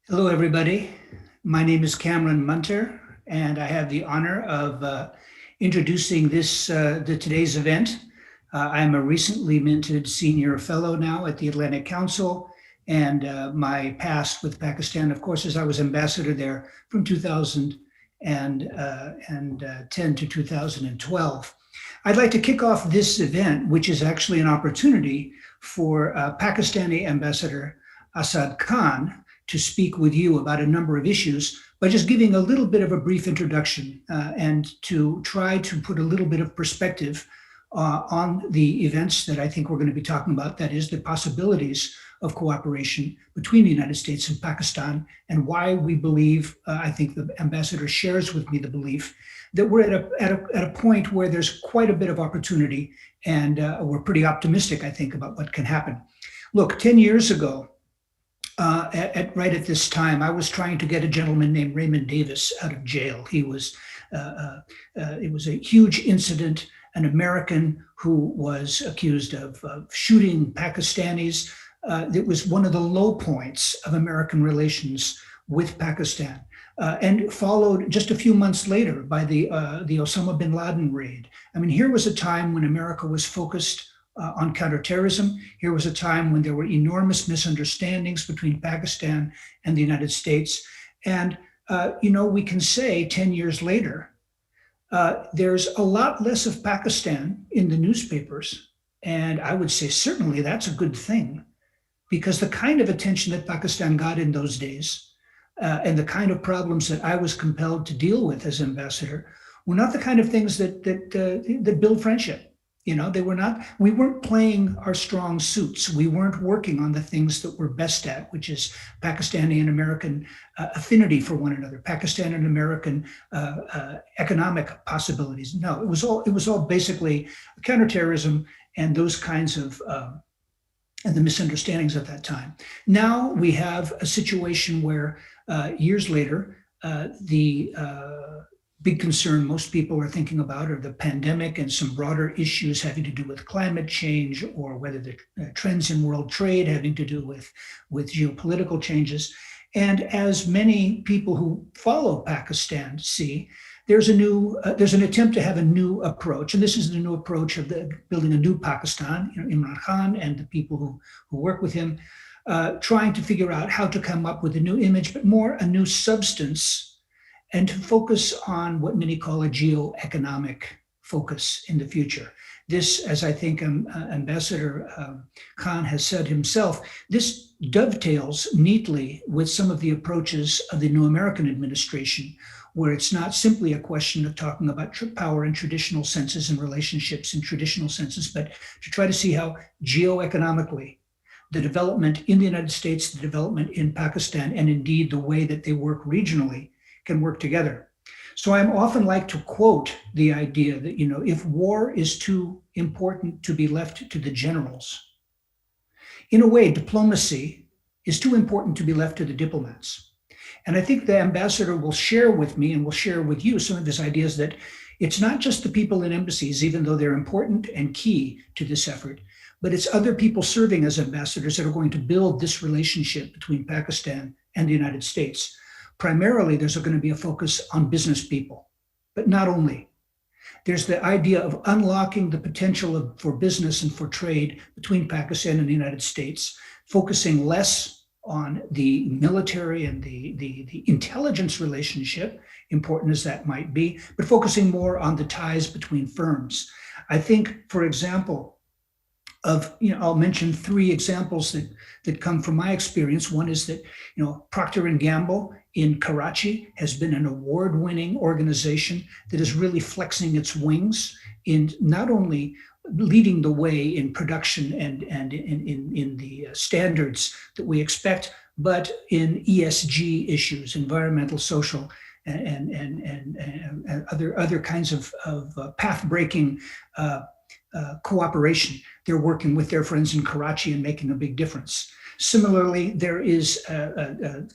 Hello, everybody. My name is Cameron Munter, and I have the honor of introducing today's event. I'm a recently minted senior fellow now at the Atlantic Council, and my past with Pakistan, of course, is I was ambassador there from 2010 to 2012. I'd like to kick off this event, which is actually an opportunity for Pakistani Ambassador Asad Khan to speak with you about a number of issues by just giving a little bit of a brief introduction and to try to put a little bit of perspective on the events that I think we're going to be talking about, that is, the possibilities of cooperation between the United States and Pakistan, and why we believe, I think the ambassador shares with me the belief that we're at a point where there's quite a bit of opportunity, and we're pretty optimistic, I think, about what can happen. Look, 10 years ago, right at this time, I was trying to get a gentleman named Raymond Davis out of jail. It was a huge incident, an American who was accused of shooting Pakistanis. It was one of the low points of American relations with Pakistan, and followed just a few months later by the Osama bin Laden raid. I mean, here was a time when America was focused on counterterrorism. Here was a time when there were enormous misunderstandings between Pakistan and the United States. And, we can say 10 years later, there's a lot less of Pakistan in the newspapers. And I would say certainly that's a good thing, because the kind of attention that Pakistan got in those days and the kind of problems that I was compelled to deal with as ambassador were not the kind of things that build friendship. We weren't playing our strong suits. We weren't working on the things that we're best at, which is Pakistani and American affinity for one another, Pakistan and American economic possibilities. No, it was all basically counterterrorism and those kinds of and the misunderstandings at that time. Now we have a situation where years later, the big concern most people are thinking about are the pandemic and some broader issues having to do with climate change, or whether the trends in world trade having to do with geopolitical changes. And as many people who follow Pakistan see, there's an attempt to have a new approach, and this is the new approach of building a new Pakistan. Imran Khan and the people who work with him, trying to figure out how to come up with a new image, but more a new substance, and to focus on what many call a geo-economic focus in the future. This, as I think Ambassador Khan has said himself, this dovetails neatly with some of the approaches of the new American administration, where it's not simply a question of talking about power in traditional senses and relationships in traditional senses, but to try to see how geo-economically the development in the United States, the development in Pakistan, and indeed the way that they work regionally can work together. So I'm often like to quote the idea that, if war is too important to be left to the generals, in a way, diplomacy is too important to be left to the diplomats. And I think the ambassador will share with me and will share with you some of his ideas that it's not just the people in embassies, even though they're important and key to this effort, but it's other people serving as ambassadors that are going to build this relationship between Pakistan and the United States. Primarily, there's going to be a focus on business people, but not only. There's the idea of unlocking the potential for business and for trade between Pakistan and the United States, focusing less on the military and the intelligence relationship, important as that might be, but focusing more on the ties between firms. I think, for example, I'll mention three examples that come from my experience. One is that, Procter & Gamble in Karachi has been an award-winning organization that is really flexing its wings in not only leading the way in production and in the standards that we expect, but in ESG issues, environmental, social, and other kinds of path-breaking cooperation. They're working with their friends in Karachi and making a big difference. Similarly, there is a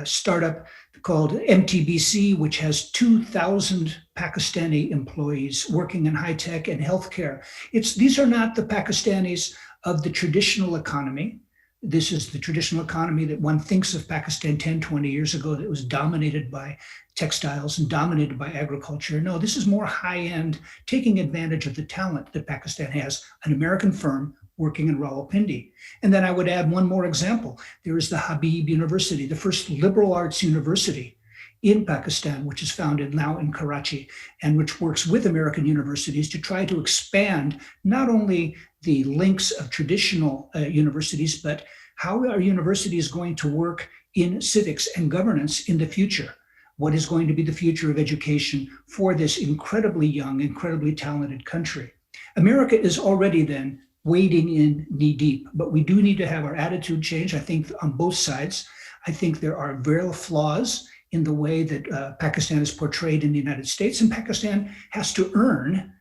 startup called MTBC, which has 2,000 Pakistani employees working in high tech and healthcare. These are not the Pakistanis of the traditional economy. this is the traditional economy that one thinks of Pakistan 10, 20 years ago that was dominated by textiles and dominated by agriculture. No, this is more high-end, taking advantage of the talent that Pakistan has, an American firm working in Rawalpindi. And then I would add one more example. There is the Habib University, the first liberal arts university in Pakistan, which is founded now in Karachi, and which works with American universities to try to expand not only the links of traditional universities, but how are universities going to work in civics and governance in the future? What is going to be the future of education for this incredibly young, incredibly talented country? America is already then wading in knee deep, but we do need to have our attitude change, I think, on both sides. I think there are real flaws in the way that Pakistan is portrayed in the United States, and Pakistan has to earn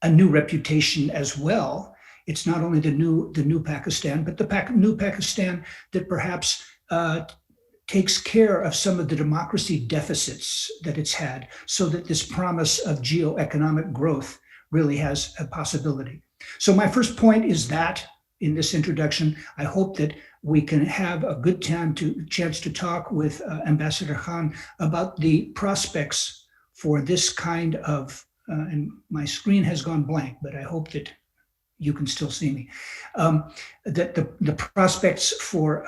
a new reputation as well. It's not only the new Pakistan, but the new Pakistan that perhaps takes care of some of the democracy deficits that it's had, so that this promise of geo-economic growth really has a possibility. So my first point is that in this introduction, I hope that we can have a good chance to talk with Ambassador Khan about the prospects for this kind of, and my screen has gone blank, but I hope that you can still see me, that the prospects for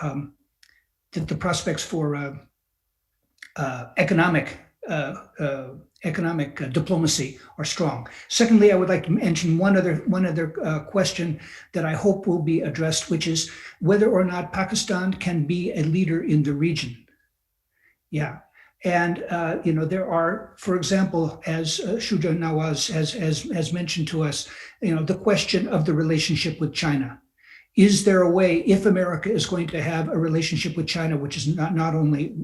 economic diplomacy are strong. Secondly, I would like to mention one other question that I hope will be addressed, which is whether or not Pakistan can be a leader in the region. Yeah. And there are, for example, as Shuja Nawaz has mentioned to us, the question of the relationship with China. Is there a way, if America is going to have a relationship with China, which is not only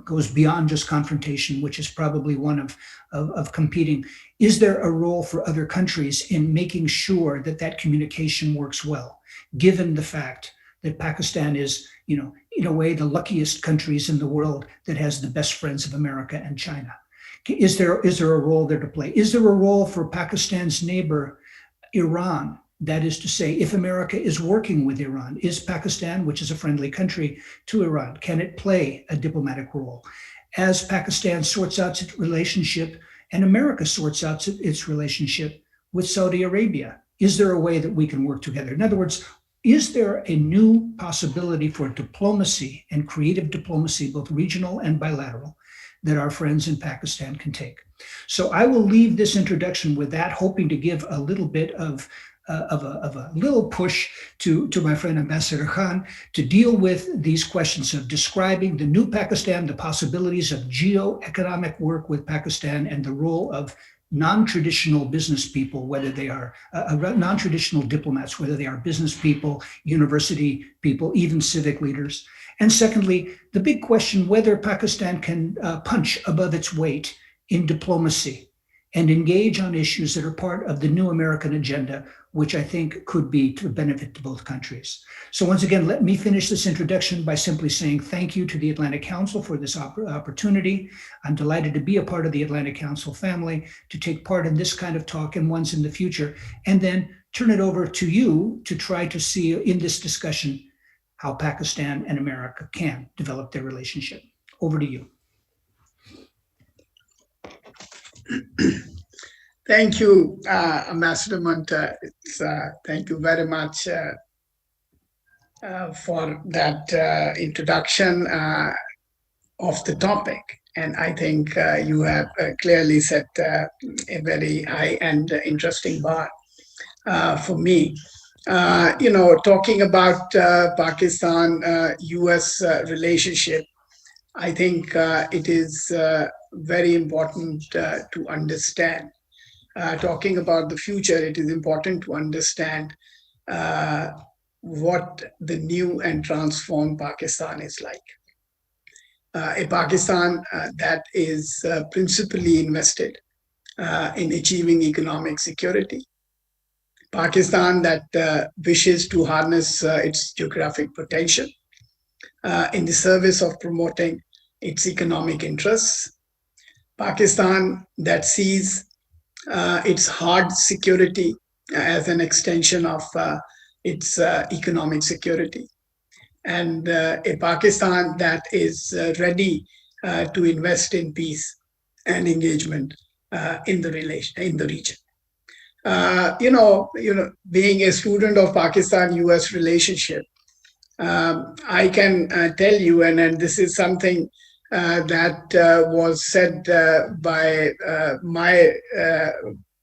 goes beyond just confrontation, which is probably one of competing, is there a role for other countries in making sure that that communication works well, given the fact that Pakistan is, in a way, the luckiest countries in the world that has the best friends of America and China? Is there a role there to play? Is there a role for Pakistan's neighbor, Iran? That is to say, if America is working with Iran, is Pakistan, which is a friendly country to Iran, can it play a diplomatic role? As Pakistan sorts out its relationship and America sorts out its relationship with Saudi Arabia, is there a way that we can work together? In other words, is there a new possibility for diplomacy and creative diplomacy, both regional and bilateral, that our friends in Pakistan can take? So I will leave this introduction with that, hoping to give a little bit of a little push to my friend Ambassador Khan to deal with these questions of describing the new Pakistan, the possibilities of geo-economic work with Pakistan, and the role of non-traditional business people, whether they are non-traditional diplomats, whether they are business people, university people, even civic leaders. And secondly, the big question whether Pakistan can punch above its weight in diplomacy and engage on issues that are part of the new American agenda, which I think could be to benefit to both countries. So once again, let me finish this introduction by simply saying thank you to the Atlantic Council for this opportunity. I'm delighted to be a part of the Atlantic Council family, to take part in this kind of talk and ones in the future, and then turn it over to you to try to see in this discussion how Pakistan and America can develop their relationship. Over to you. Thank you, Ambassador Munter. Thank you very much for that introduction of the topic. And I think you have clearly set a very high and interesting bar for me. Talking about Pakistan-US relationship, I think it is very important to understand. Talking about the future, it is important to understand what the new and transformed Pakistan is like. A Pakistan that is principally invested in achieving economic security. Pakistan that wishes to harness its geographic potential in the service of promoting its economic interests. Pakistan that sees its hard security as an extension of its economic security. and a Pakistan that is ready to invest in peace and engagement in the region. Being a student of Pakistan-U.S. relationship, I can tell you, and this is something that was said by my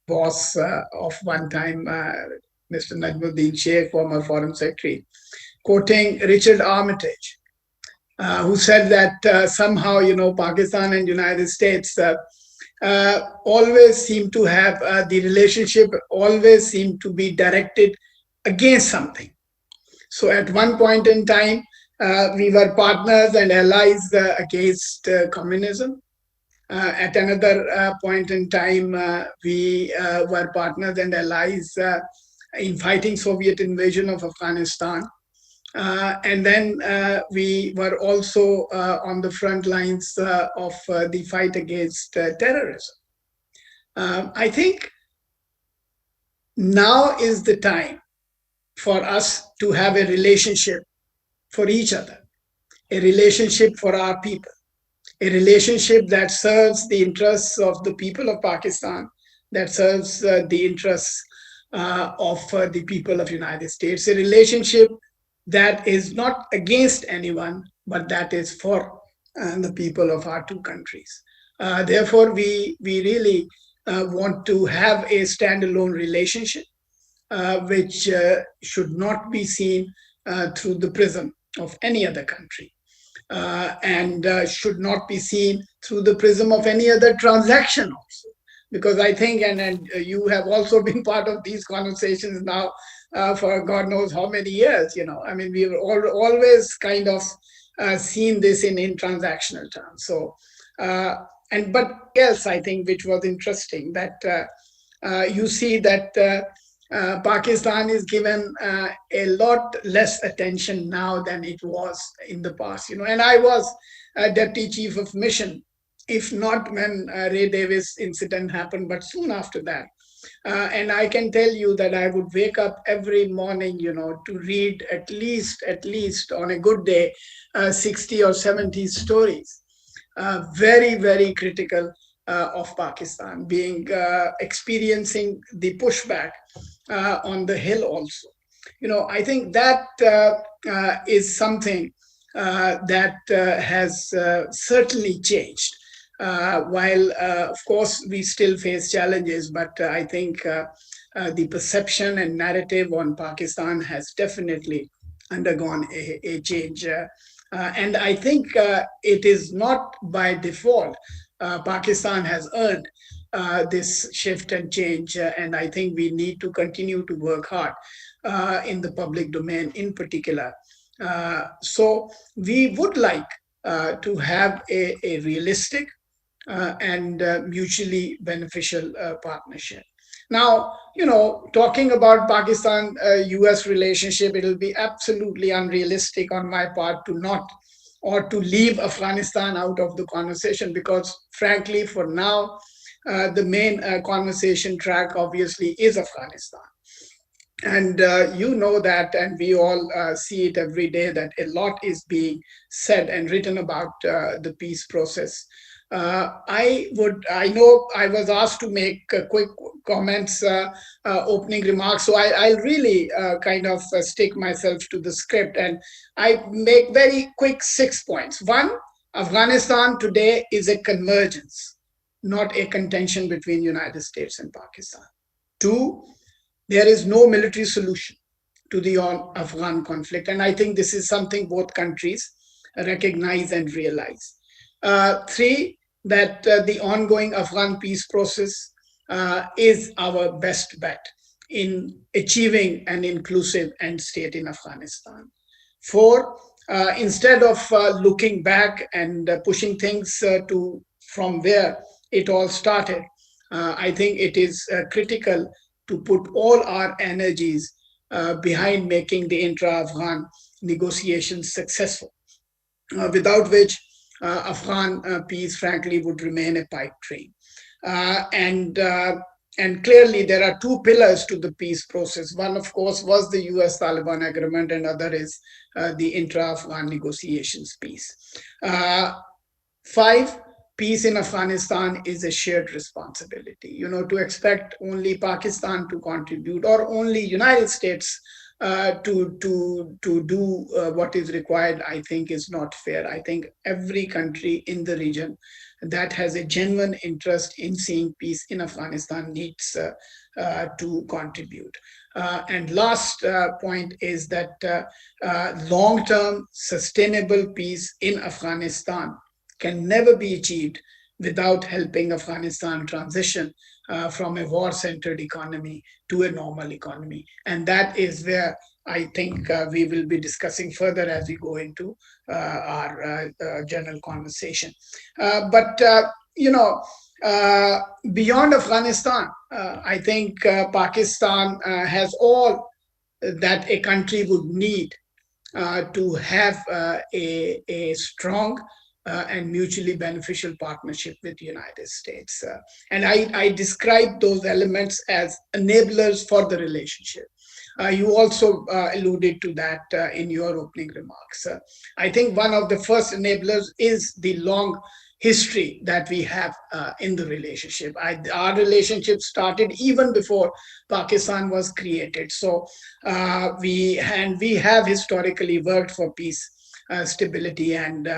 boss of one time, Mr. Najmuddin Sheikh, former Foreign Secretary, quoting Richard Armitage, who said that somehow, Pakistan and United States always seem to have the relationship always seem to be directed against something. So at one point in time, we were partners and allies against communism. At another point in time, we were partners and allies in fighting Soviet invasion of Afghanistan. And then we were also on the front lines of the fight against terrorism. I think now is the time for us to have a relationship for each other, a relationship for our people, a relationship that serves the interests of the people of Pakistan, that serves the interests of the people of United States, a relationship that is not against anyone, but that is for the people of our two countries. Therefore, we really want to have a standalone relationship, which should not be seen through the prism of any other country, and should not be seen through the prism of any other transaction also. Because I think, and you have also been part of these conversations now for God knows how many years, I mean, we've always kind of seen this in transactional terms. So, but else, I think, which was interesting, that you see that Pakistan is given a lot less attention now than it was in the past. And I was deputy chief of mission, if not when Ray Davis incident happened, but soon after that. And I can tell you that I would wake up every morning, to read at least on a good day, 60 or 70 stories, very, very critical of Pakistan, experiencing the pushback on the Hill also. I think that is something that has certainly changed. While, of course, we still face challenges, but I think the perception and narrative on Pakistan has definitely undergone a change. And I think it is not by default. Pakistan has earned this shift and change, and I think we need to continue to work hard in the public domain in particular. So we would like to have a realistic and mutually beneficial partnership. Now, talking about Pakistan-US relationship, it'll be absolutely unrealistic on my part to not or to leave Afghanistan out of the conversation, because frankly, for now, the main conversation track obviously is Afghanistan. And you know that, and we all see it every day, that a lot is being said and written about the peace process. I know I was asked to make quick comments, opening remarks, so I'll really kind of stick myself to the script, and I make very quick 6 points. One, Afghanistan today is a convergence, not a contention between United States and Pakistan. Two, there is no military solution to the Afghan conflict, and I think this is something both countries recognize and realize. Three, that the ongoing Afghan peace process is our best bet in achieving an inclusive end state in Afghanistan. Four, instead of looking back and pushing things from where it all started, I think it is critical to put all our energies behind making the intra-Afghan negotiations successful, without which Afghan peace, frankly, would remain a pipe dream. And and clearly there are two pillars to the peace process. One, of course, was the US-Taliban agreement, and other is the intra-Afghan negotiations piece. Five, peace in Afghanistan is a shared responsibility. To expect only Pakistan to contribute or only United States to do what is required, I think is not fair. I think every country in the region that has a genuine interest in seeing peace in Afghanistan needs to contribute. And last point is that long-term sustainable peace in Afghanistan can never be achieved without helping Afghanistan transition from a war-centered economy to a normal economy. And that is where I think we will be discussing further as we go into our general conversation. But beyond Afghanistan, I think Pakistan has all that a country would need to have a strong and mutually beneficial partnership with the United States. And I describe those elements as enablers for the relationship. You also alluded to that in your opening remarks. I think one of the first enablers is the long history that we have in the relationship. Our relationship started even before Pakistan was created. So we have historically worked for peace, stability, and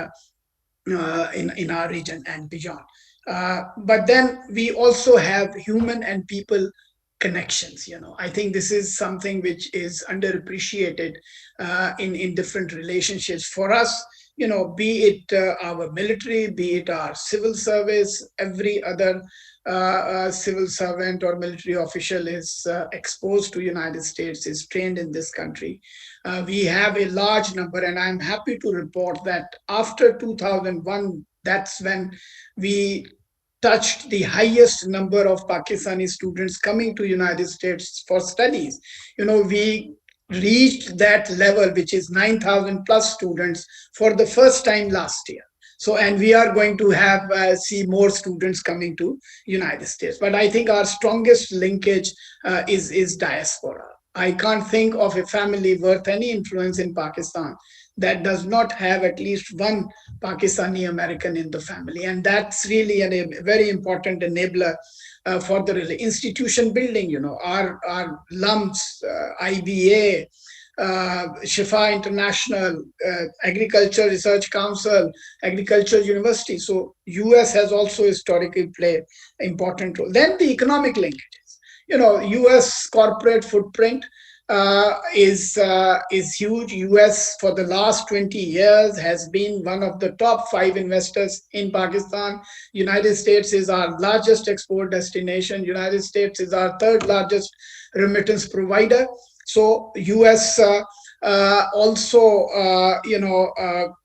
in our region and beyond. But then we also have human and people connections. I think this is something which is underappreciated in different relationships for us. Be it our military, be it our civil service, every other civil servant or military official is exposed to United States, is trained in this country. We have a large number, and I'm happy to report that after 2001, that's when we touched the highest number of Pakistani students coming to United States for studies. We reached that level, which is 9,000 plus students for the first time last year. So, and we are going to have see more students coming to United States. But I think our strongest linkage is diaspora. I can't think of a family worth any influence in Pakistan that does not have at least one Pakistani American in the family. And that's really a very important enabler for the institution building. Our LUMS, IBA, Shifa International, Agriculture Research Council, Agriculture University. So US has also historically played an important role. Then the economic linkages. US corporate footprint is huge. US for the last 20 years has been one of the top 5 investors in Pakistan. United States is our largest export destination. United States is our third largest remittance provider. So US also,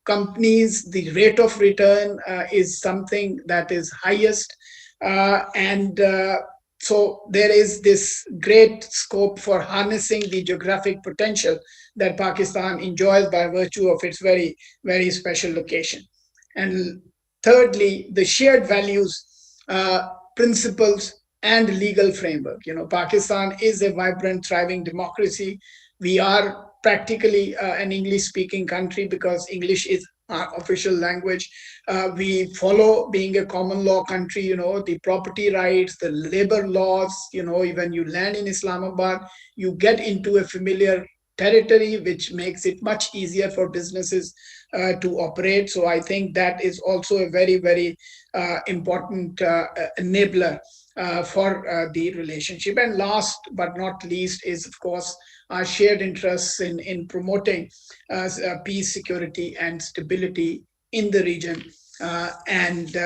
companies, the rate of return is something that is highest. So there is this great scope for harnessing the geographic potential that Pakistan enjoys by virtue of its very, very special location. And thirdly, the shared values, principles, and legal framework. Pakistan is a vibrant, thriving democracy. We are practically an English-speaking country because English is our official language. We follow being a common law country, the property rights, the labor laws, when you land in Islamabad, you get into a familiar territory, which makes it much easier for businesses to operate. So I think that is also a very, very important enabler for the relationship. And last but not least is, of course, our shared interests in promoting peace, security, and stability in the region and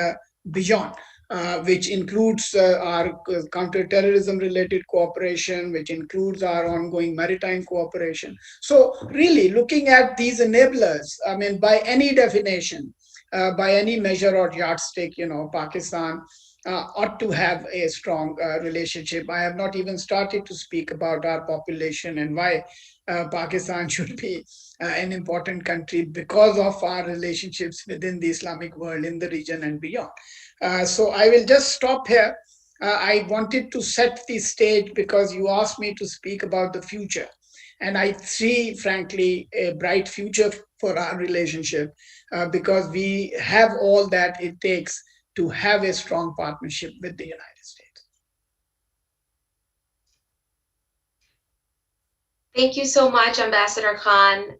beyond, which includes our counterterrorism related cooperation, which includes our ongoing maritime cooperation. So really looking at these enablers, I mean, by any definition, by any measure or yardstick, Pakistan ought to have a strong relationship. I have not even started to speak about our population and why Pakistan should be an important country because of our relationships within the Islamic world, in the region and beyond. So I will just stop here I wanted to set the stage because you asked me to speak about the future. And I see, frankly, a bright future for our relationship because we have all that it takes to have a strong partnership with the United States. Thank you so much, Ambassador Khan.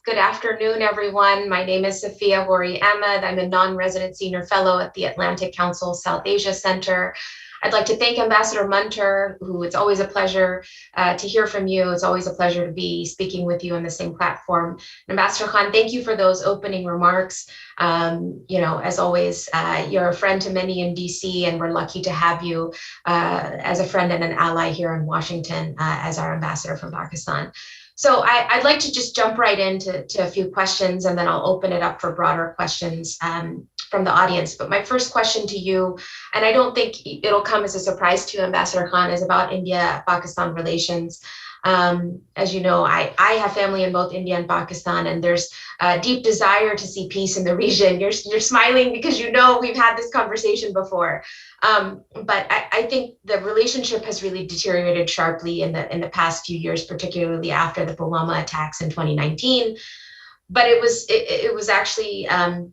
Good afternoon, everyone. My name is Sophia Ghori-Ahmad. I'm a non-resident senior fellow at the Atlantic Council South Asia Center. I'd like to thank Ambassador Munter, who it's always a pleasure to hear from you. It's always a pleasure to be speaking with you on the same platform. And Ambassador Khan, thank you for those opening remarks. As always, you're a friend to many in DC, and we're lucky to have you as a friend and an ally here in Washington as our ambassador from Pakistan. So I'd like to just jump right into a few questions, and then I'll open it up for broader questions from the audience. But my first question to you, and I don't think it'll come as a surprise to you, Ambassador Khan, is about India-Pakistan relations. As you know, I have family in both India and Pakistan, and there's a deep desire to see peace in the region. You're smiling because you know we've had this conversation before. But I think the relationship has really deteriorated sharply in the past few years, particularly after the Pulwama attacks in 2019. But it was actually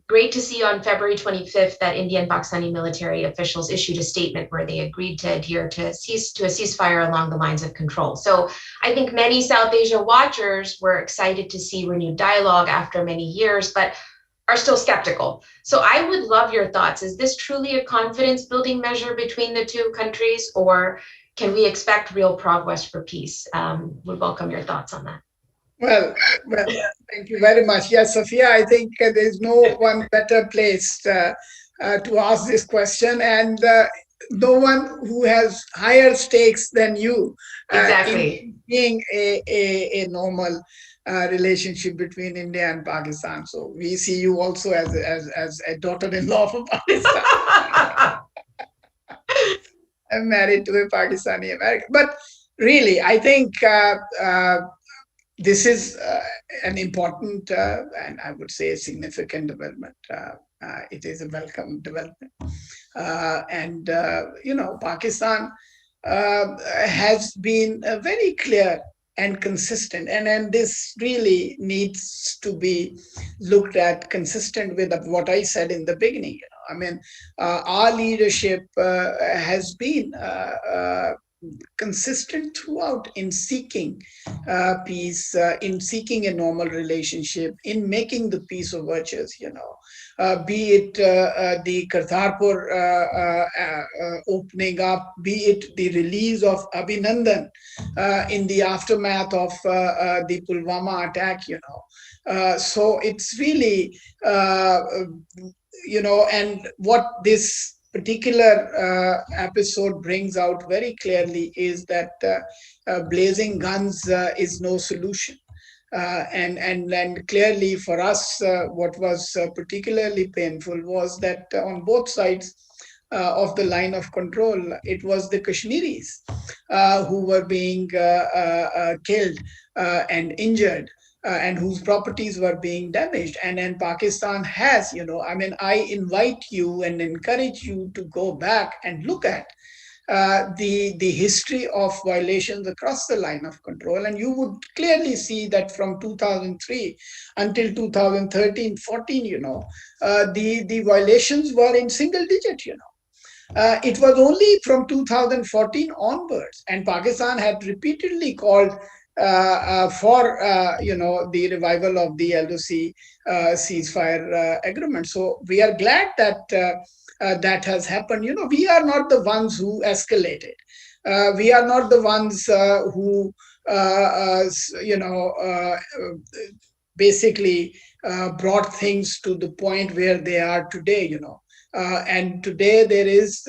great to see on February 25th that Indian and Pakistani military officials issued a statement where they agreed to adhere to a ceasefire along the lines of control. So I think many South Asia watchers were excited to see renewed dialogue after many years, but are still skeptical. So I would love your thoughts. Is this truly a confidence building measure between the two countries, or can we expect real progress for peace? Would welcome your thoughts on that. Well, thank you very much. Yes, Sophia, I think there's no one better placed to ask this question, and no one who has higher stakes than you Exactly. in being a normal relationship between India and Pakistan. So we see you also as a daughter-in-law for Pakistan. I'm married to a Pakistani American. But really, I think this is an important and I would say a significant development. It is a welcome development. Pakistan has been very clear and consistent. And this really needs to be looked at consistent with what I said in the beginning. I mean, our leadership has been consistent throughout in seeking peace, in seeking a normal relationship, in making the peace of virtues, be it the Kartarpur opening up, be it the release of Abhinandan in the aftermath of the Pulwama attack, So it's really, and what this particular episode brings out very clearly is that blazing guns is no solution. And clearly for us, what was particularly painful was that on both sides of the line of control, it was the Kashmiris who were being killed and injured. And whose properties were being damaged. And Pakistan has, I invite you and encourage you to go back and look at the history of violations across the line of control. And you would clearly see that from 2003 until 2013, 14, the violations were in single digit, It was only from 2014 onwards, and Pakistan had repeatedly called for the revival of the LOC ceasefire agreement. So we are glad that that has happened. We are not the ones who escalated. We are not the ones who basically brought things to the point where they are today. And today there is,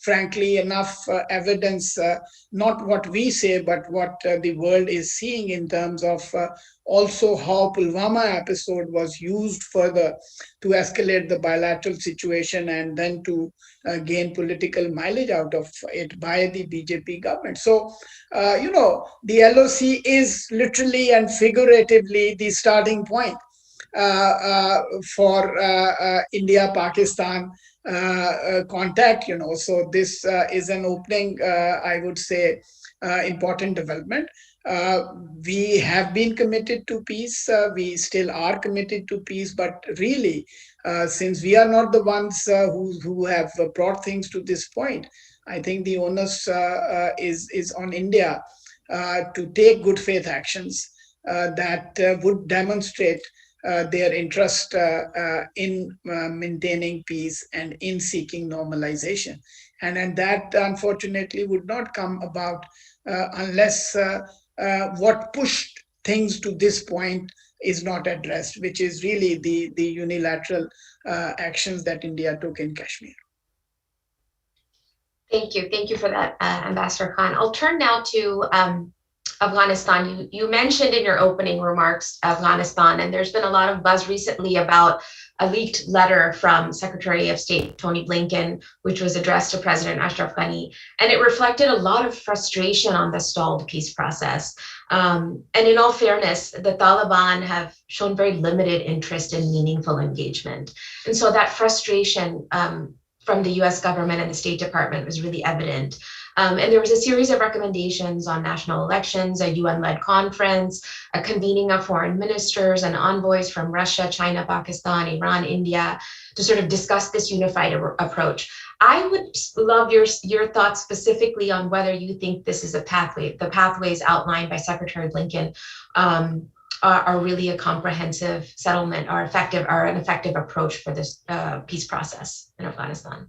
frankly, enough evidence, not what we say, but what the world is seeing in terms of also how Pulwama episode was used further to escalate the bilateral situation and then to gain political mileage out of it by the BJP government. So, the LOC is literally and figuratively the starting point. for India-Pakistan contact, So this is an opening, I would say, important development. We have been committed to peace. We still are committed to peace, but really, since we are not the ones who have brought things to this point, I think the onus is on India to take good faith actions that would demonstrate their interest in maintaining peace and in seeking normalization. And that, unfortunately, would not come about unless what pushed things to this point is not addressed, which is really the unilateral actions that India took in Kashmir. Thank you. Thank you for that, Ambassador Khan. I'll turn now to Afghanistan. You mentioned in your opening remarks Afghanistan, and there's been a lot of buzz recently about a leaked letter from Secretary of State Tony Blinken, which was addressed to President Ashraf Ghani, and it reflected a lot of frustration on the stalled peace process. And in all fairness, the Taliban have shown very limited interest in meaningful engagement. And so that frustration from the US government and the State Department was really evident. And there was a series of recommendations on national elections, a UN-led conference, a convening of foreign ministers and envoys from Russia, China, Pakistan, Iran, India, to sort of discuss this unified approach. I would love your thoughts specifically on whether you think this is a pathway, the pathways outlined by Secretary Blinken are really a comprehensive settlement or an effective approach for this peace process in Afghanistan.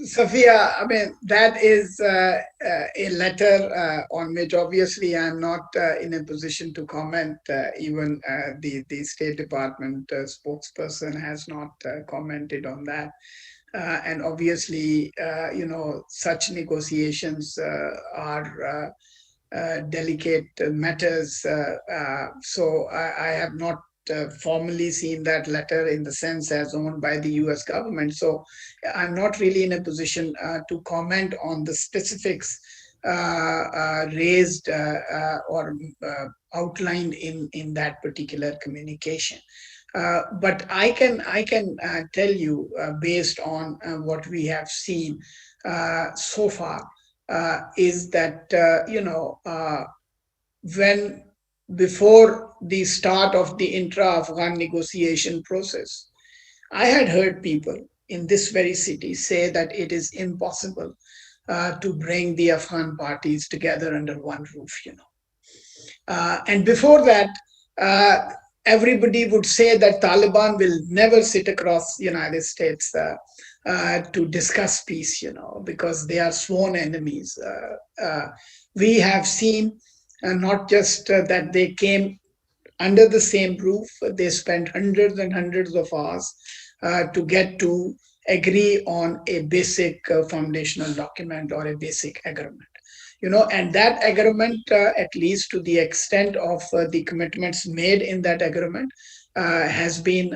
Sophia, I mean, that is a letter on which obviously I'm not in a position to comment. Even the State Department spokesperson has not commented on that. And obviously, such negotiations are delicate matters. So I have not formally seen that letter in the sense as owned by the US government. So I'm not really in a position to comment on the specifics raised or outlined in that particular communication. But I can tell you based on what we have seen so far is that when before the start of the intra-Afghan negotiation process, I had heard people in this very city say that it is impossible to bring the Afghan parties together under one roof, And before that, everybody would say that Taliban will never sit across the United States to discuss peace, because they are sworn enemies. We have seen not just that they came under the same roof, they spent hundreds and hundreds of hours to get to agree on a basic foundational document or a basic agreement. And that agreement, at least to the extent of the commitments made in that agreement, has been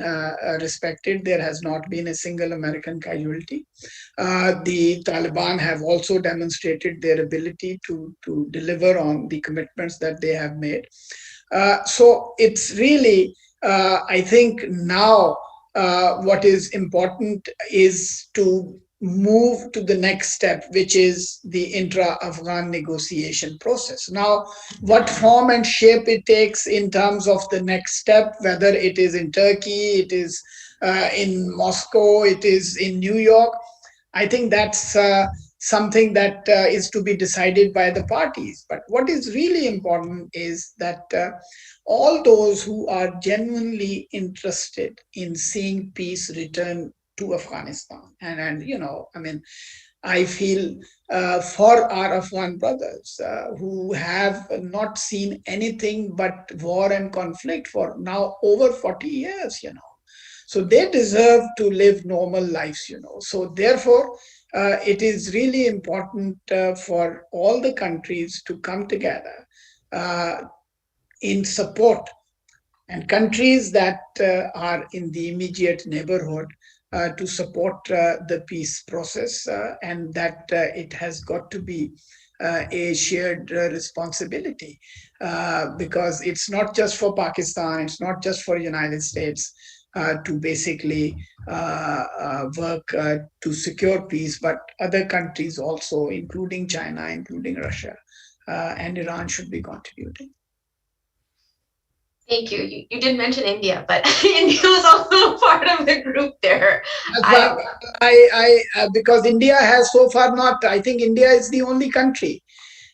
respected. There has not been a single American casualty. The Taliban have also demonstrated their ability to deliver on the commitments that they have made. So it's really, I think now what is important is to move to the next step, which is the intra-Afghan negotiation process. Now, what form and shape it takes in terms of the next step, whether it is in Turkey, it is in Moscow, it is in New York, I think that's something that is to be decided by the parties. But what is really important is that all those who are genuinely interested in seeing peace return to Afghanistan. And I feel for our Afghan brothers who have not seen anything but war and conflict for now over 40 years, So they deserve to live normal lives, So therefore, it is really important for all the countries to come together in support, and countries that are in the immediate neighborhood to support the peace process, and that it has got to be a shared responsibility, because it's not just for Pakistan, it's not just for United States to basically work to secure peace, but other countries also, including China, including Russia, and Iran should be contributing. Thank you. You did mention India, but India was also part of the group there. Because India has so far not, I think India is the only country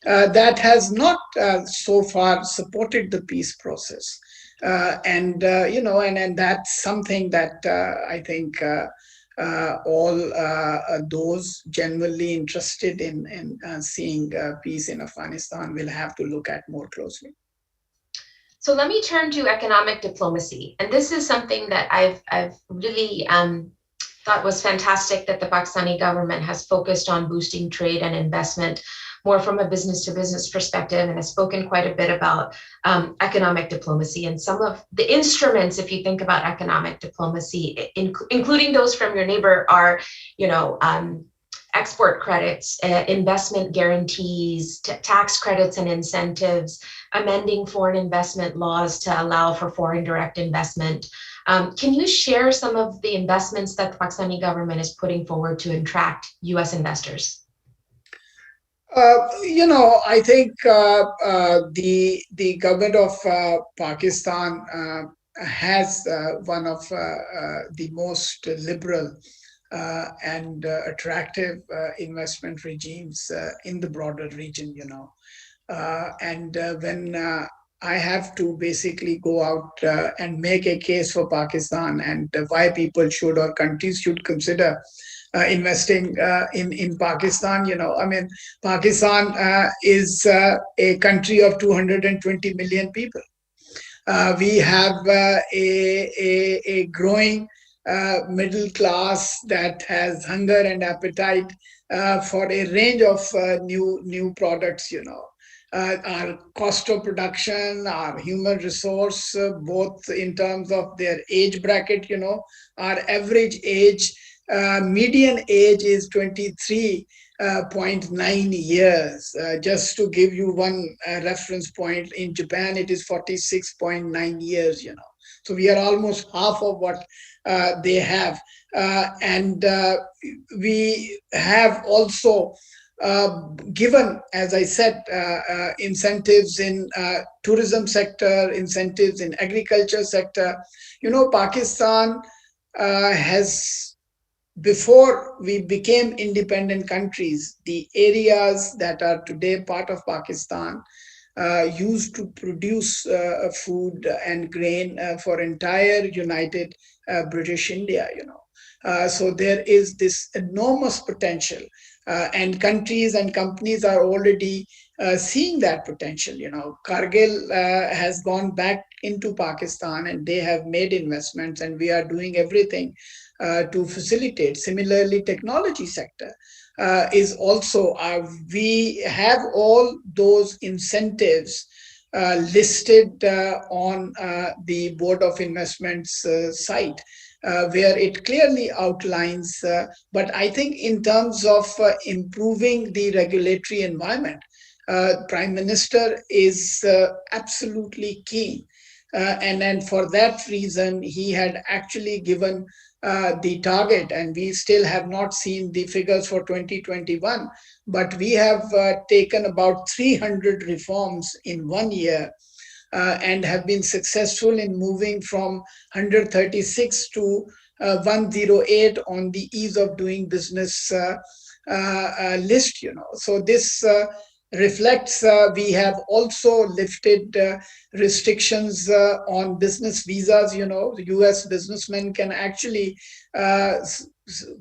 that has not so far supported the peace process. And that's something that I think all those genuinely interested in seeing peace in Afghanistan will have to look at more closely. So let me turn to economic diplomacy. And this is something that I've really thought was fantastic, that the Pakistani government has focused on boosting trade and investment more from a business to business perspective, and has spoken quite a bit about economic diplomacy. And some of the instruments, if you think about economic diplomacy, including those from your neighbor, are, export credits, investment guarantees, tax credits and incentives, amending foreign investment laws to allow for foreign direct investment. Can you share some of the investments that the Pakistani government is putting forward to attract US investors? I think the government of Pakistan has one of the most liberal and attractive investment regimes in the broader region, and when I have to basically go out and make a case for Pakistan and why people should, or countries should, consider investing in Pakistan. Pakistan is a country of 220 million people. We have a growing middle class that has hunger and appetite for a range of new products. Our cost of production, our human resource, both in terms of their age bracket. Our average age, median age is 23.9 years. Just to give you one reference point, in Japan it is 46.9 years. So we are almost half of what they have, and we have also given, as I said, incentives in tourism sector, incentives in agriculture sector. Pakistan has, before we became independent countries, the areas that are today part of Pakistan used to produce food and grain for entire United British India. So there is this enormous potential, and countries and companies are already seeing that potential. Kargil has gone back into Pakistan and they have made investments, and we are doing everything to facilitate. Similarly, technology sector is also, we have all those incentives listed on the Board of Investments site, where it clearly outlines, but I think in terms of improving the regulatory environment, Prime Minister is absolutely keen. And for that reason, he had actually given the target, and we still have not seen the figures for 2021, but we have taken about 300 reforms in 1 year, and have been successful in moving from 136 to 108 on the ease of doing business list. So this reflects, we have also lifted restrictions on business visas. The US businessmen can actually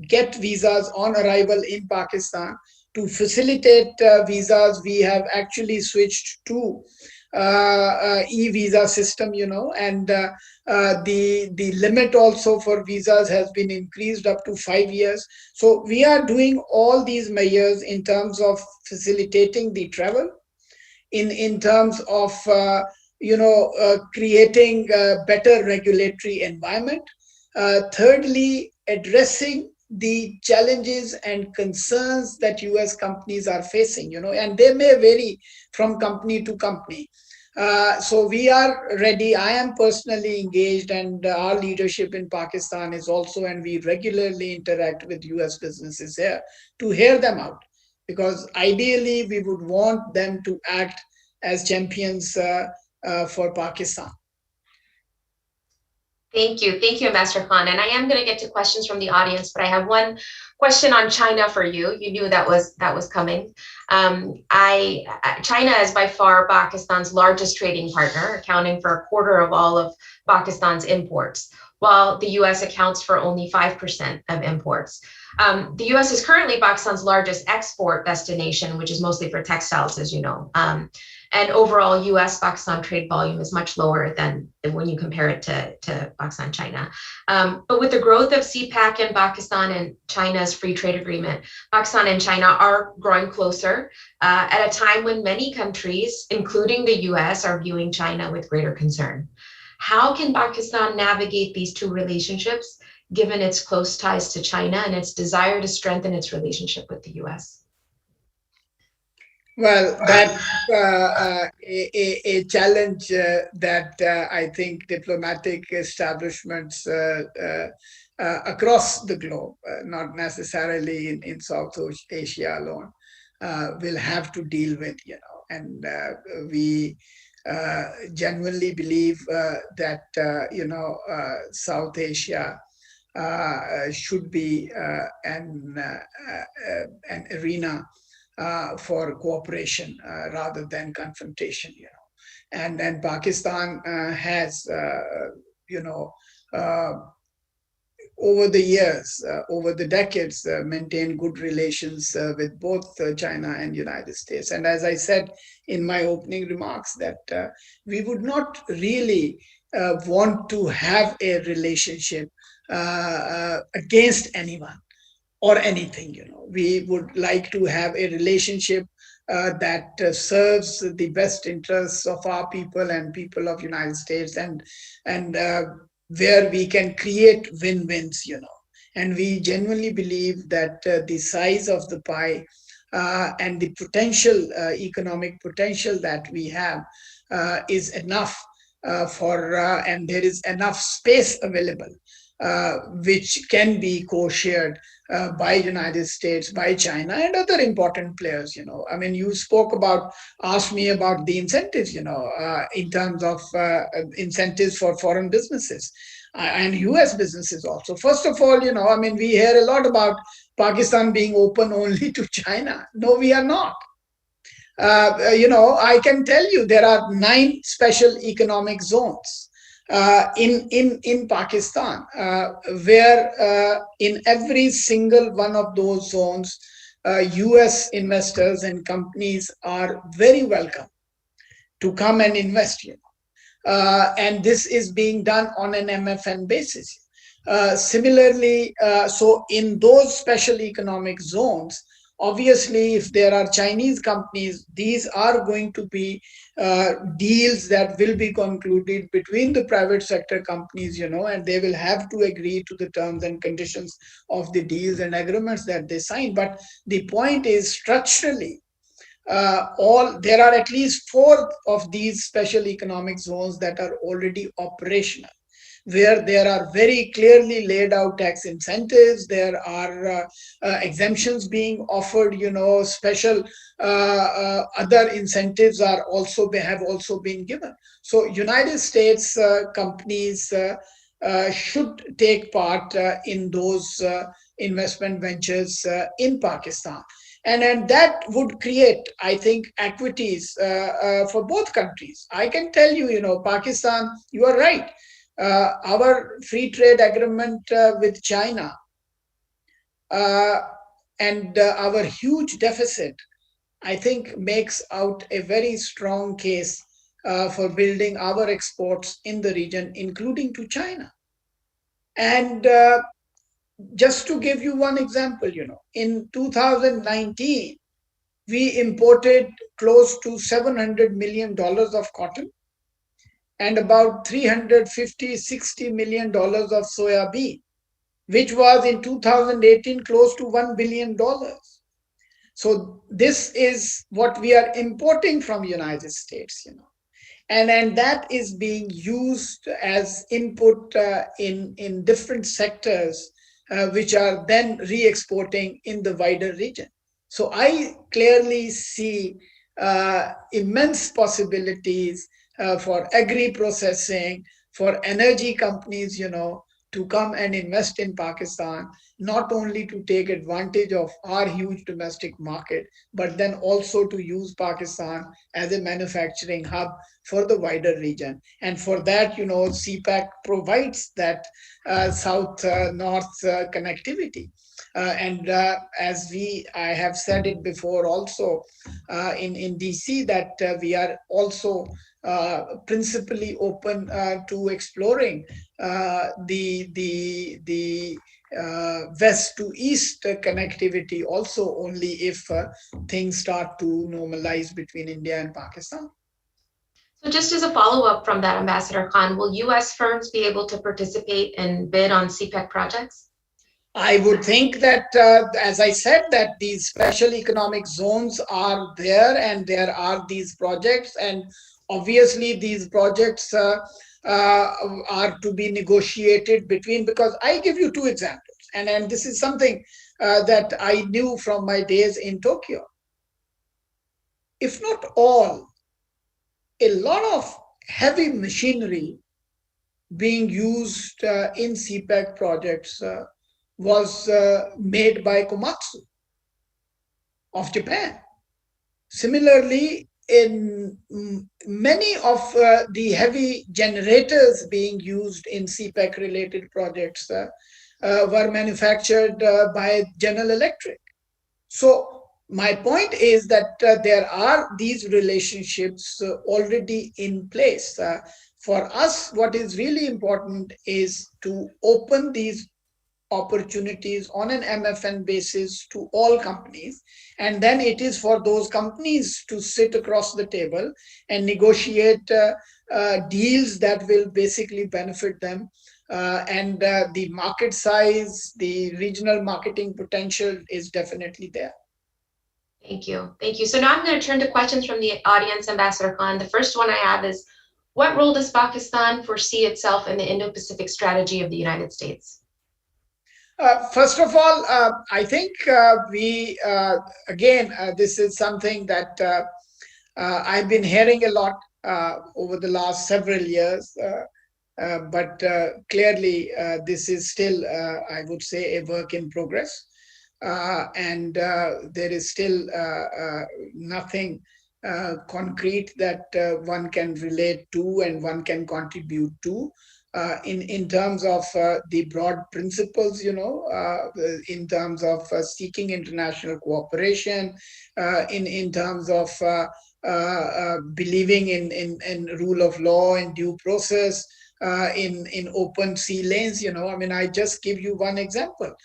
get visas on arrival in Pakistan. To facilitate visas, we have actually switched to e-visa system, and the limit also for visas has been increased up to 5 years. So we are doing all these measures in terms of facilitating the travel, in terms of creating a better regulatory environment. Thirdly, addressing the challenges and concerns that US companies are facing, and they may vary from company to company. So we are ready. I am personally engaged, and our leadership in Pakistan is also, and we regularly interact with US businesses here to hear them out. Because ideally, we would want them to act as champions for Pakistan. Thank you, Ambassador Khan. And I am going to get to questions from the audience, but I have one question on China for you. You knew that was coming. China is by far Pakistan's largest trading partner, accounting for a quarter of all of Pakistan's imports, while the U.S. accounts for only 5% of imports. The U.S. is currently Pakistan's largest export destination, which is mostly for textiles, as you know. And overall, U.S.-Pakistan trade volume is much lower than when you compare it to Pakistan-China. But with the growth of CPEC in Pakistan and China's free trade agreement, Pakistan and China are growing closer at a time when many countries, including the U.S., are viewing China with greater concern. How can Pakistan navigate these two relationships, given its close ties to China and its desire to strengthen its relationship with the U.S.? Well, that's a challenge that I think diplomatic establishments across the globe, not necessarily in South Asia alone, will have to deal with, and we genuinely believe that, South Asia should be an arena for cooperation rather than confrontation, and then Pakistan has, over the years, over the decades, maintained good relations with both China and United States. And as I said in my opening remarks, that we would not really want to have a relationship against anyone or anything. We would like to have a relationship that serves the best interests of our people and people of United States, and where we can create win-wins. And we genuinely believe that the size of the pie and the potential, economic potential that we have is enough and there is enough space available, which can be co-shared by United States, by China, and other important players. I mean, you asked me about the incentives, in terms of incentives for foreign businesses and US businesses also. First of all, I mean, we hear a lot about Pakistan being open only to China. No, we are not. I can tell you there are 9 special economic zones in Pakistan, where in every single one of those zones, US investors and companies are very welcome to come and invest. And this is being done on an MFN basis. Similarly, so in those special economic zones, obviously, if there are Chinese companies, these are going to be deals that will be concluded between the private sector companies, and they will have to agree to the terms and conditions of the deals and agreements that they sign. But the point is, structurally, there are at least 4 of these special economic zones that are already operational, where there are very clearly laid out tax incentives. There are exemptions being offered, special other incentives have also been given. So United States companies should take part in those investment ventures in Pakistan. And that would create, I think, equities for both countries. I can tell you, Pakistan, you are right. Our free trade agreement with China and our huge deficit, I think, makes out a very strong case for building our exports in the region, including to China. And just to give you one example, in 2019, we imported close to $700 million of cotton and about $350–60 million of soya bean. which was in 2018 close to $1 billion. So this is what we are importing from United States, and that is being used as input in different sectors, which are then re-exporting in the wider region. So I clearly see immense possibilities for agri-processing, for energy companies, to come and invest in Pakistan, not only to take advantage of our huge domestic market, but then also to use Pakistan as a manufacturing hub for the wider region. And for that, CPAC provides that south-north connectivity. And as I have said it before also in DC, that we are also principally open to exploring the west to east connectivity also, only if things start to normalize between India and Pakistan. So just as a follow-up from that, Ambassador Khan, will U.S. firms be able to participate and bid on CPEC projects? I would think that, as I said, that these special economic zones are there, and there are these projects, and obviously these projects are to be negotiated between, because I give you two examples, and this is something that I knew from my days in Tokyo. If not all, a lot of heavy machinery being used in CPEC projects was made by Komatsu of Japan. Similarly, in many of the heavy generators being used in CPEC related projects were manufactured by General Electric. So my point is that there are these relationships already in place. For us, what is really important is to open these opportunities on an MFN basis to all companies. And then it is for those companies to sit across the table and negotiate deals that will basically benefit them. And the market size, the regional marketing potential is definitely there. Thank you. Thank you. So now I'm going to turn to questions from the audience, Ambassador Khan. The first one I have is, what role does Pakistan foresee itself in the Indo-Pacific strategy of the United States? First of all, I think this is something that I've been hearing a lot over the last several years, but clearly this is still, I would say, a work in progress. And there is still nothing concrete that one can relate to and one can contribute to. In terms of the broad principles, in terms of seeking international cooperation, in terms of believing in rule of law and due process, in open sea lanes, I just give you one example.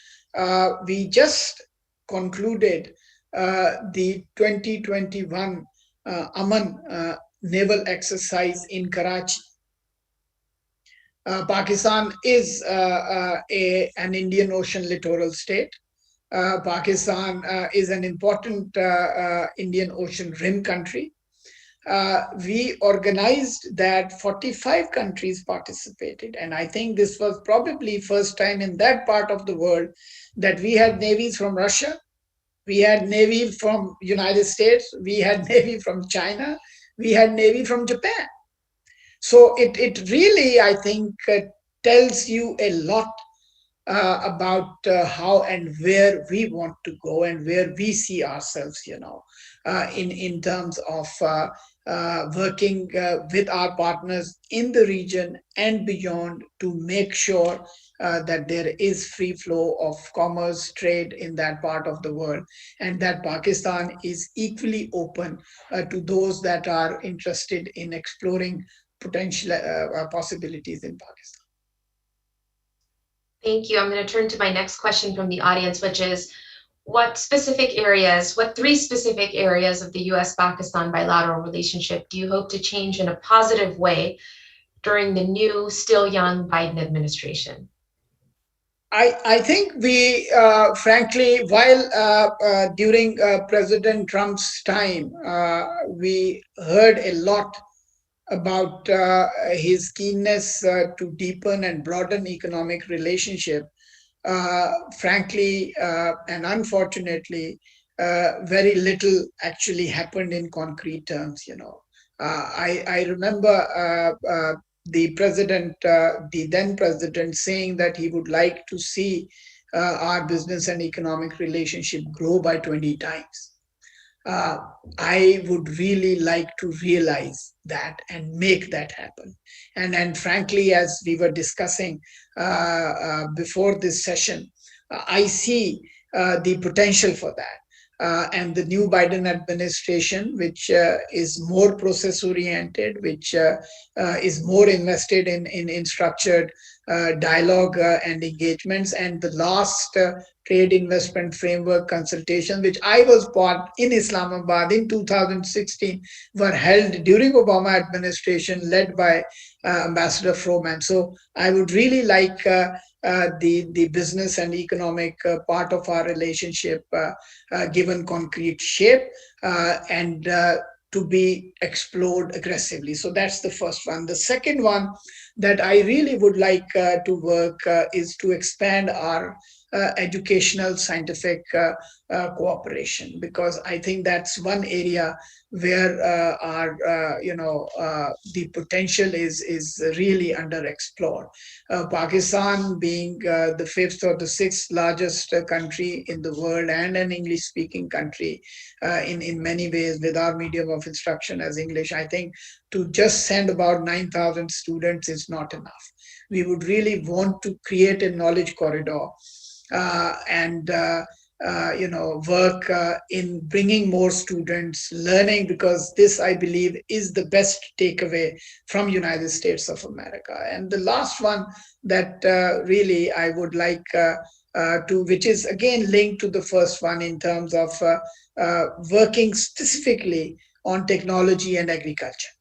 We just concluded the 2021 Aman naval exercise in Karachi. Pakistan is an Indian Ocean littoral state. Pakistan is an important Indian Ocean rim country. We organized that 45 countries participated. And I think this was probably first time in that part of the world that we had navies from Russia, we had Navy from United States, we had Navy from China, we had Navy from Japan. So it really, I think, tells you a lot about how and where we want to go and where we see ourselves, in terms of working with our partners in the region and beyond to make sure that there is free flow of commerce, trade in that part of the world, and that Pakistan is equally open to those that are interested in exploring potential possibilities in Pakistan. Thank you. I'm going to turn to my next question from the audience, which is, what three specific areas of the US-Pakistan bilateral relationship do you hope to change in a positive way during the new, still young Biden administration? I think we, frankly, while during President Trump's time, we heard a lot about his keenness to deepen and broaden economic relationship. Frankly, and unfortunately, very little actually happened in concrete terms. I remember the then president, saying that he would like to see our business and economic relationship grow by 20 times. uh, I would really like to realize that and make that happen. And frankly, as we were discussing before this session, I see the potential for that. And the new Biden administration, which is more process oriented, which is more invested in structured dialogue and engagements, and the last trade investment framework consultation, which I was part in Islamabad in 2016, were held during Obama administration, led by Ambassador Froman. So I would really like the business and economic part of our relationship given concrete shape and to be explored aggressively. So that's the first one. The second one that I really would like to work is to expand our educational scientific cooperation, because I think that's one area where our the potential is really underexplored. Pakistan being the fifth or the sixth largest country in the world, and an English speaking country in many ways, with our medium of instruction as English, I think to just send about 9,000 students is not enough. We would really want to create a knowledge corridor and work in bringing more students learning, because this, I believe, is the best takeaway from United States of America. And the last one that really I would like to, which is again linked to the first one in terms of working specifically on technology and agriculture,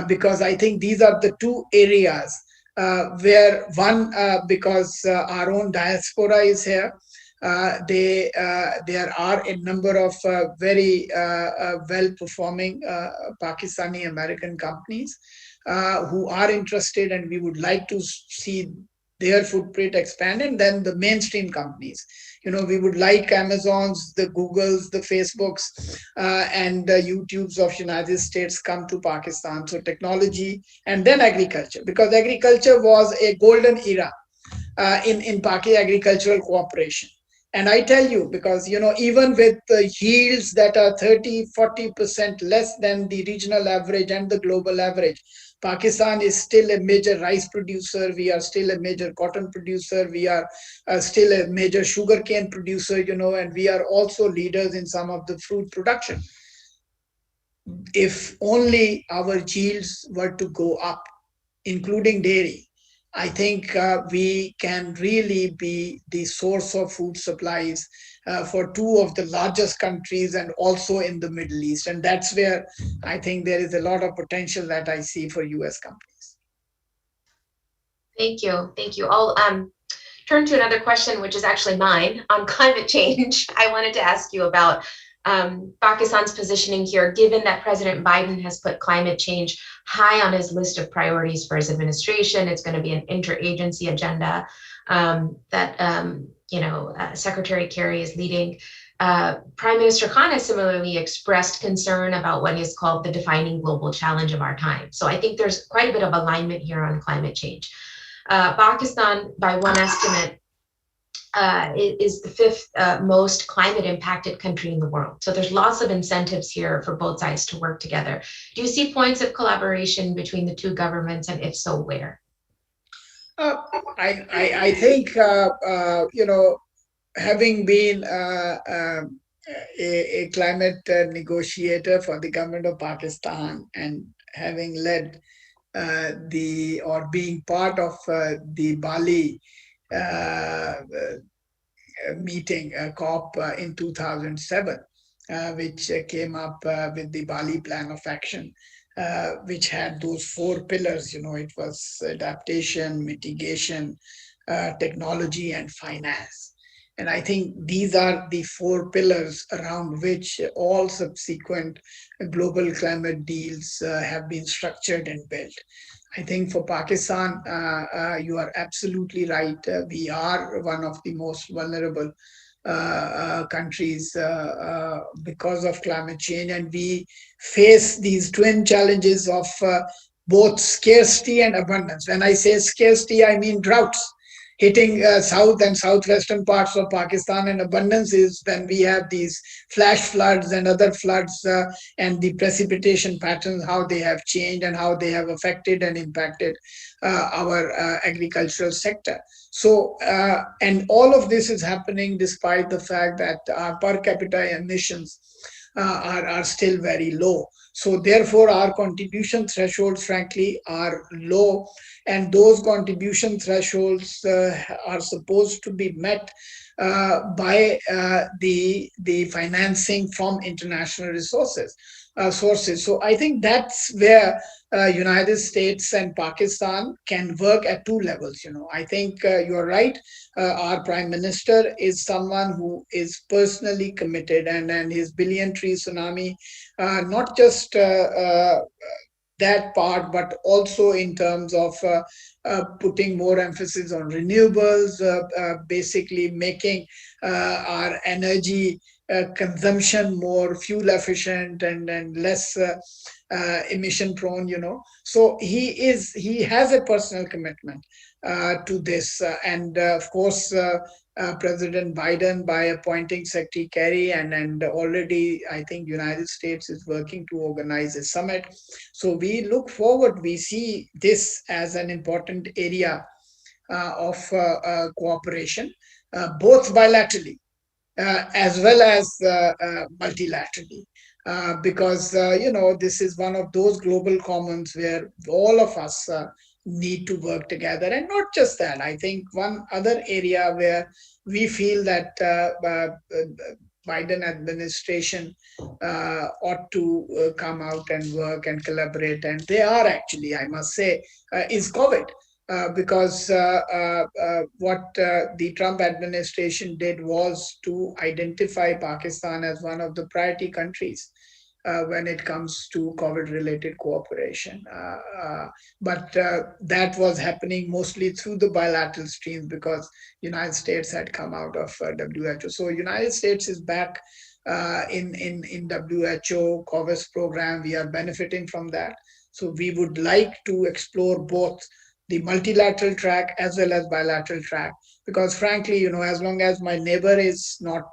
because I think these are the two areas where one, because our own diaspora is here, there are a number of very well-performing Pakistani American companies who are interested, and we would like to see their footprint expand. And then the mainstream companies, we would like Amazons, the Googles, the Facebooks, and the YouTubes of United States come to Pakistan. So technology and then agriculture, because agriculture was a golden era in Paki agricultural cooperation. And I tell you, because, even with the yields that are 30-40% less than the regional average and the global average, Pakistan is still a major rice producer. We are still a major cotton producer. We are still a major sugarcane producer, and we are also leaders in some of the fruit production. If only our yields were to go up, including dairy, I think we can really be the source of food supplies for two of the largest countries, and also in the Middle East. And that's where I think there is a lot of potential that I see for US companies. Thank you. Thank you. I'll turn to another question, which is actually mine, on climate change. I wanted to ask you about Pakistan's positioning here, given that President Biden has put climate change high on his list of priorities for his administration. It's going to be an interagency agenda that Secretary Kerry is leading. Prime Minister Khan has similarly expressed concern about what is called the defining global challenge of our time. So I think there's quite a bit of alignment here on climate change. Pakistan, by one estimate, is the fifth most climate impacted country in the world. So there's lots of incentives here for both sides to work together. Do you see points of collaboration between the two governments, and if so, where? I think, having been a climate negotiator for the government of Pakistan, and having led being part of the Bali meeting, COP in 2007, which came up with the Bali Plan of Action, which had those four pillars. It was adaptation, mitigation, technology, and finance. And I think these are the four pillars around which all subsequent global climate deals have been structured and built. I think for Pakistan, you are absolutely right. We are one of the most vulnerable countries because of climate change, and we face these twin challenges of both scarcity and abundance. When I say scarcity, I mean droughts hitting south and southwestern parts of Pakistan, and abundance is when we have these flash floods and other floods, and the precipitation patterns, how they have changed and how they have affected and impacted our agricultural sector. So, and all of this is happening despite the fact that our per capita emissions are still very low. So therefore, our contribution thresholds, frankly, are low, and those contribution thresholds are supposed to be met by the financing from international resources sources. So I think that's where United States and Pakistan can work at two levels. I think you're right. Our Prime Minister is someone who is personally committed, and his billion tree tsunami, not just that part, but also in terms of putting more emphasis on renewables, basically making our energy consumption more fuel efficient and less emission prone. So he has a personal commitment to this, and of course President Biden, by appointing Secretary Kerry, and already I think United States is working to organize a summit. So we look forward, we see this as an important area of cooperation, both bilaterally as well as multilaterally. Because this is one of those global commons where all of us need to work together. And not just that, I think one other area where we feel that Biden administration ought to come out and work and collaborate, and they are actually, I must say, is COVID. Because what the Trump administration did was to identify Pakistan as one of the priority countries when it comes to COVID-related cooperation. But that was happening mostly through the bilateral streams because United States had come out of WHO. So United States is back in WHO COVAX program. We are benefiting from that. So we would like to explore both the multilateral track as well as bilateral track, because frankly, as long as my neighbor is not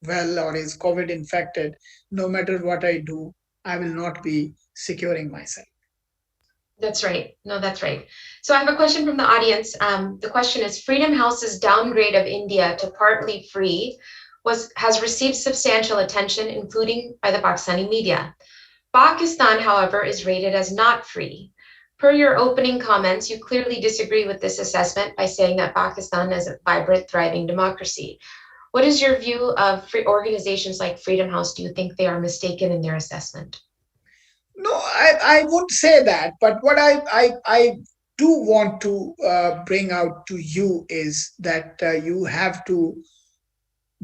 well or is COVID infected, no matter what I do, I will not be securing myself. That's right. No, that's right. So I have a question from the audience. The question is, Freedom House's downgrade of India to partly free has received substantial attention, including by the Pakistani media. Pakistan, however, is rated as not free. Per your opening comments, you clearly disagree with this assessment by saying that Pakistan is a vibrant, thriving democracy. What is your view of free organizations like Freedom House? Do you think they are mistaken in their assessment? No, I won't say that. But what I do want to bring out to you is that you have to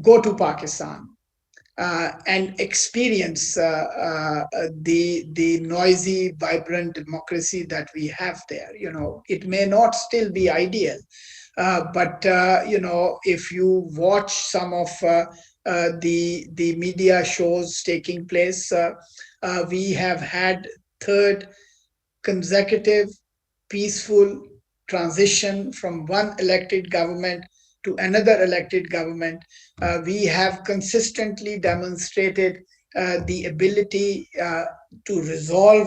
go to Pakistan and experience the noisy, vibrant democracy that we have there. It may not still be ideal, but if you watch some of the media shows taking place, we have had third consecutive peaceful transition from one elected government to another elected government. We have consistently demonstrated the ability to resolve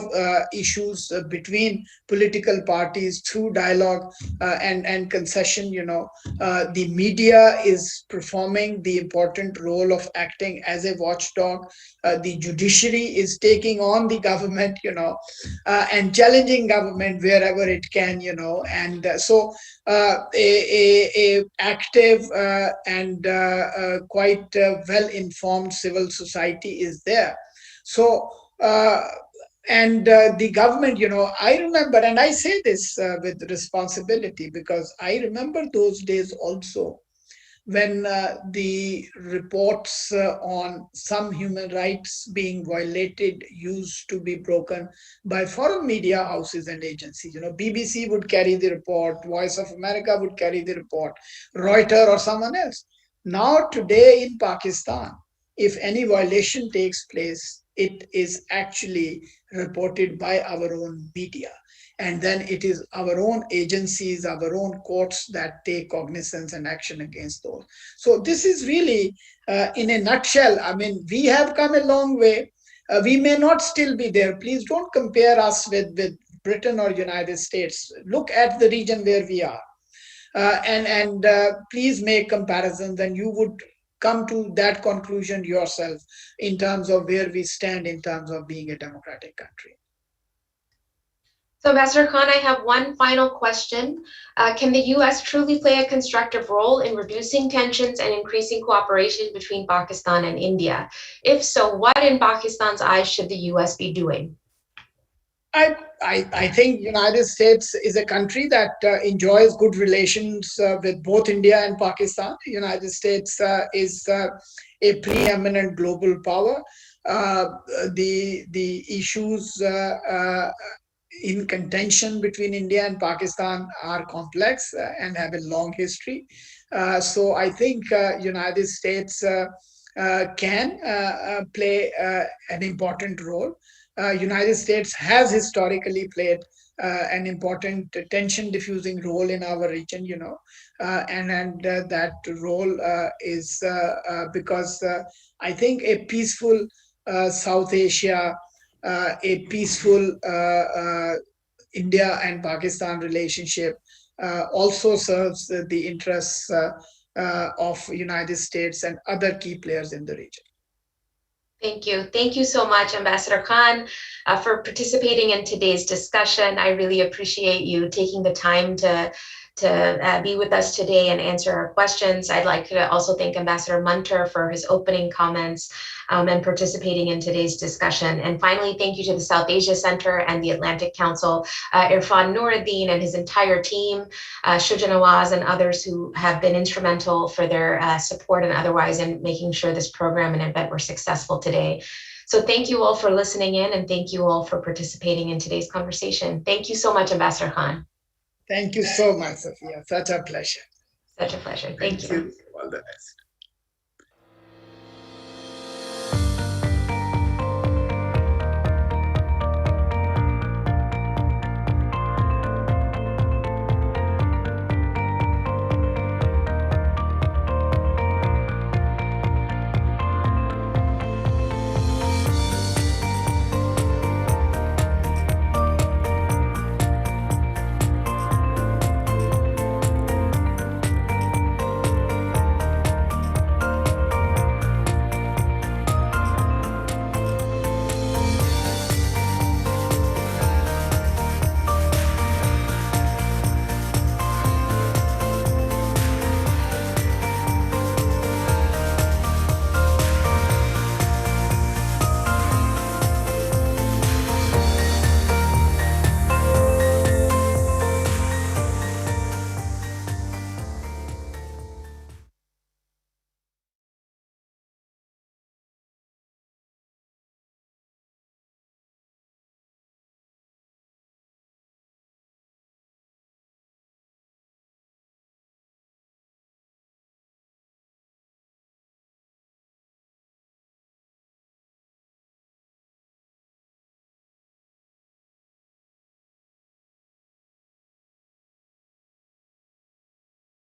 issues between political parties through dialogue and concession. The media is performing the important role of acting as a watchdog. The judiciary is taking on the government, and challenging government wherever it can, and so a active and quite well-informed civil society is there. So And the government, I remember, and I say this with responsibility because I remember those days also when the reports on some human rights being violated used to be broken by foreign media houses and agencies. BBC would carry the report, Voice of America would carry the report, Reuters or someone else. Now, today in Pakistan, if any violation takes place, it is actually reported by our own media. And then it is our own agencies, our own courts that take cognizance and action against those. So this is really, in a nutshell, I mean, we have come a long way. We may not still be there. Please don't compare us with Britain or United States. Look at the region where we are. And please make comparisons, and you would come to that conclusion yourself in terms of where we stand in terms of being a democratic country. So, Ambassador Khan, I have one final question. Can the U.S. truly play a constructive role in reducing tensions and increasing cooperation between Pakistan and India? If so, what in Pakistan's eyes should the U.S. be doing? I think United States is a country that enjoys good relations with both India and Pakistan. The United States is a preeminent global power. The issues in contention between India and Pakistan are complex and have a long history. So I think United States can play an important role. United States has historically played an important tension diffusing role in our region, and that role is because I think a peaceful South Asia, a peaceful India and Pakistan relationship also serves the interests of United States and other key players in the region. Thank you. Thank you so much, Ambassador Khan, for participating in today's discussion. I really appreciate you taking the time to be with us today and answer our questions. I'd like to also thank Ambassador Munter for his opening comments and participating in today's discussion. And finally, thank you to the South Asia Center and the Atlantic Council, Irfan Nuruddin and his entire team, Shuja Nawaz and others who have been instrumental for their support and otherwise in making sure this program and event were successful today. So thank you all for listening in, and thank you all for participating in today's conversation. Thank you so much, Ambassador Khan. Thank you so much, Sophia. Such a pleasure. Such a pleasure. Thank you. All the best.